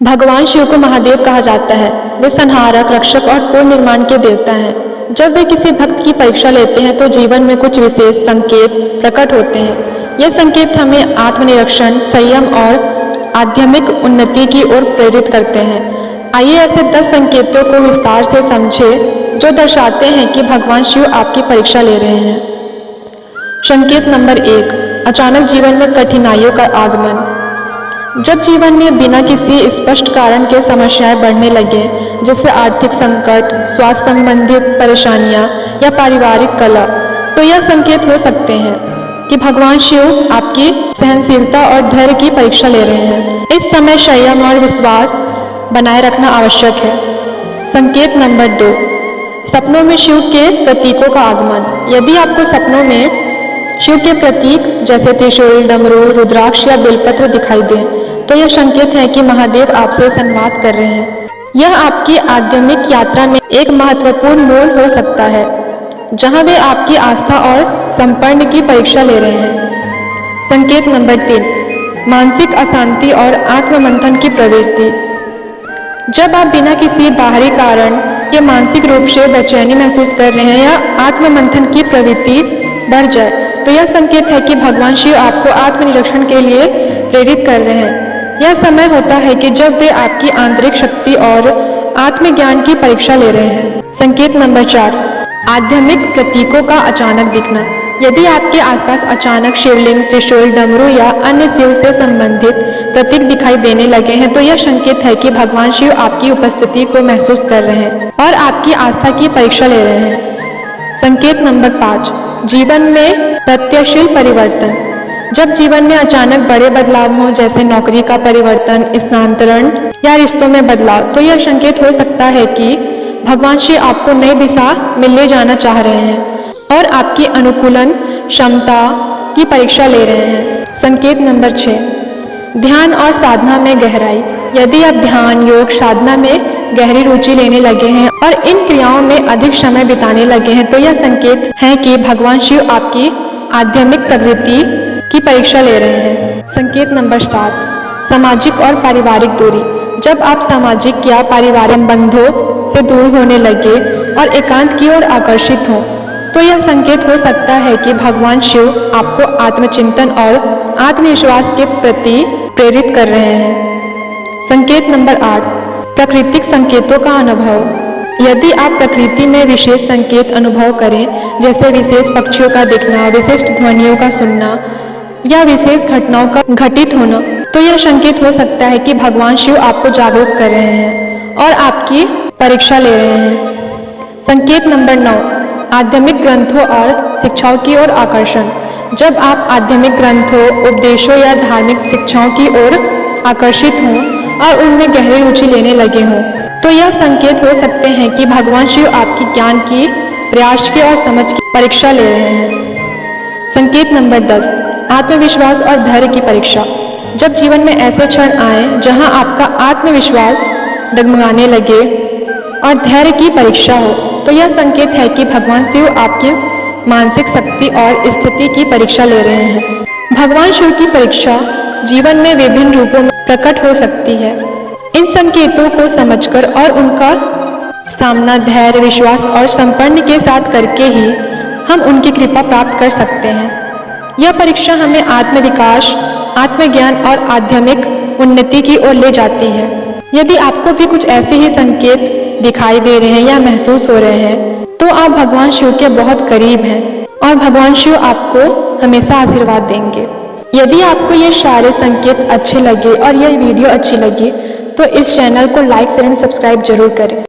भगवान शिव को महादेव कहा जाता है। वे संहारक, रक्षक और पुनर्निर्माण के देवता हैं। जब वे किसी भक्त की परीक्षा लेते हैं तो जीवन में कुछ विशेष संकेत प्रकट होते हैं। ये संकेत हमें आत्मनिरीक्षण, संयम और आध्यात्मिक उन्नति की ओर प्रेरित करते हैं। आइए ऐसे 10 संकेतों को विस्तार से समझें जो दर्शाते हैं कि भगवान शिव आपकी परीक्षा ले रहे हैं। संकेत नंबर 1, अचानक जीवन में कठिनाइयों का आगमन। जब जीवन में बिना किसी स्पष्ट कारण के समस्याएं बढ़ने लगे, जैसे आर्थिक संकट, स्वास्थ्य संबंधित परेशानियां या पारिवारिक कलह, तो यह संकेत हो सकते हैं कि भगवान शिव आपकी सहनशीलता और धैर्य की परीक्षा ले रहे हैं। इस समय संयम और विश्वास बनाए रखना आवश्यक है। संकेत नंबर 2, सपनों में शिव के प्रतीकों का आगमन। यदि आपको सपनों में शिव के प्रतीक जैसे त्रिशूल, डमरू, रुद्राक्ष या बेलपत्र दिखाई दे, तो यह संकेत है कि महादेव आपसे संवाद कर रहे हैं। यह आपकी आध्यात्मिक यात्रा में एक महत्वपूर्ण मोड़ हो सकता है, जहां वे आपकी आस्था और समर्पण की परीक्षा ले रहे हैं। संकेत नंबर 3, मानसिक अशांति और आत्ममंथन की प्रवृत्ति। जब आप बिना किसी बाहरी कारण के मानसिक रूप से बेचैनी महसूस कर रहे हैं या आत्ममंथन की प्रवृत्ति बढ़ जाए, तो यह संकेत है कि भगवान शिव आपको आत्मनिरीक्षण के लिए प्रेरित कर रहे हैं। यह समय होता है कि जब वे आपकी आंतरिक शक्ति और आत्मज्ञान की परीक्षा ले रहे हैं। संकेत नंबर 4, आध्यात्मिक प्रतीकों का अचानक दिखना। यदि आपके आसपास अचानक शिवलिंग, त्रिशूल, डमरू या अन्य शिव से संबंधित प्रतीक दिखाई देने लगे हैं, तो यह संकेत है कि भगवान शिव आपकी उपस्थिति को महसूस कर रहे हैं और आपकी आस्था की परीक्षा ले रहे हैं। संकेत नंबर 5, जीवन में प्रत्याशील परिवर्तन। जब जीवन में अचानक बड़े बदलाव हों, जैसे नौकरी का परिवर्तन, स्थानांतरण या रिश्तों में बदलाव, तो यह संकेत हो सकता है कि भगवान शिव आपको नई दिशा में ले जाना चाह रहे हैं और आपकी अनुकूलन क्षमता की परीक्षा ले रहे हैं। संकेत नंबर 6, ध्यान और साधना में गहराई। यदि आप ध्यान, योग, साधना में गहरी रुचि लेने लगे हैं और इन क्रियाओं में अधिक समय बिताने लगे हैं, तो यह संकेत है कि भगवान शिव आपकी आध्यात्मिक प्रगति की परीक्षा ले रहे हैं। संकेत नंबर 7, सामाजिक और पारिवारिक दूरी। जब आप सामाजिक या पारिवारिक संबंधों से दूर होने लगे और एकांत की ओर आकर्षित हों, तो यह संकेत हो सकता है कि भगवान शिव आपको आत्मचिंतन और आत्मविश्वास के प्रति प्रेरित कर रहे हैं। संकेत नंबर 8, प्राकृतिक संकेतों का अनुभव। यदि आप प्रकृति में विशेष संकेत अनुभव करें, जैसे विशेष पक्षियों का दिखना, विशिष्ट ध्वनियों का सुनना या विशेष घटनाओं का घटित होना, तो यह संकेत हो सकता है कि भगवान शिव आपको जागरूक कर रहे हैं और आपकी परीक्षा ले रहे हैं। संकेत नंबर 9, आध्यात्मिक ग्रंथों और शिक्षाओं की ओर आकर्षण। जब आप आध्यात्मिक ग्रंथों, उपदेशों या धार्मिक शिक्षाओं की ओर आकर्षित हों और उनमें गहरी रुचि लेने लगे हों, तो यह संकेत हो सकते हैं कि भगवान शिव आपकी ज्ञान की, प्रयास की और समझ की परीक्षा ले रहे हैं। संकेत नंबर 10, आत्मविश्वास और धैर्य की परीक्षा। जब जीवन में ऐसे क्षण आए जहां आपका आत्मविश्वास डगमगाने लगे और धैर्य की परीक्षा हो, तो यह संकेत है कि भगवान शिव आपकी मानसिक शक्ति और स्थिति की परीक्षा ले रहे हैं। भगवान शिव की परीक्षा जीवन में विभिन्न रूपों में प्रकट हो सकती है। इन संकेतों को समझकर और उनका सामना धैर्य, विश्वास और समर्पण के साथ करके ही हम उनकी कृपा प्राप्त कर सकते हैं। यह परीक्षा हमें आत्मविकास, आत्मज्ञान और आध्यात्मिक उन्नति की ओर ले जाती है। यदि आपको भी कुछ ऐसे ही संकेत दिखाई दे रहे हैं या महसूस हो रहे हैं, तो आप भगवान शिव के बहुत करीब हैं और भगवान शिव आपको हमेशा आशीर्वाद देंगे। यदि आपको ये सारे संकेत अच्छे लगे और यह वीडियो अच्छी लगी, तो इस चैनल को लाइक, शेयर एंड सब्सक्राइब जरूर करें।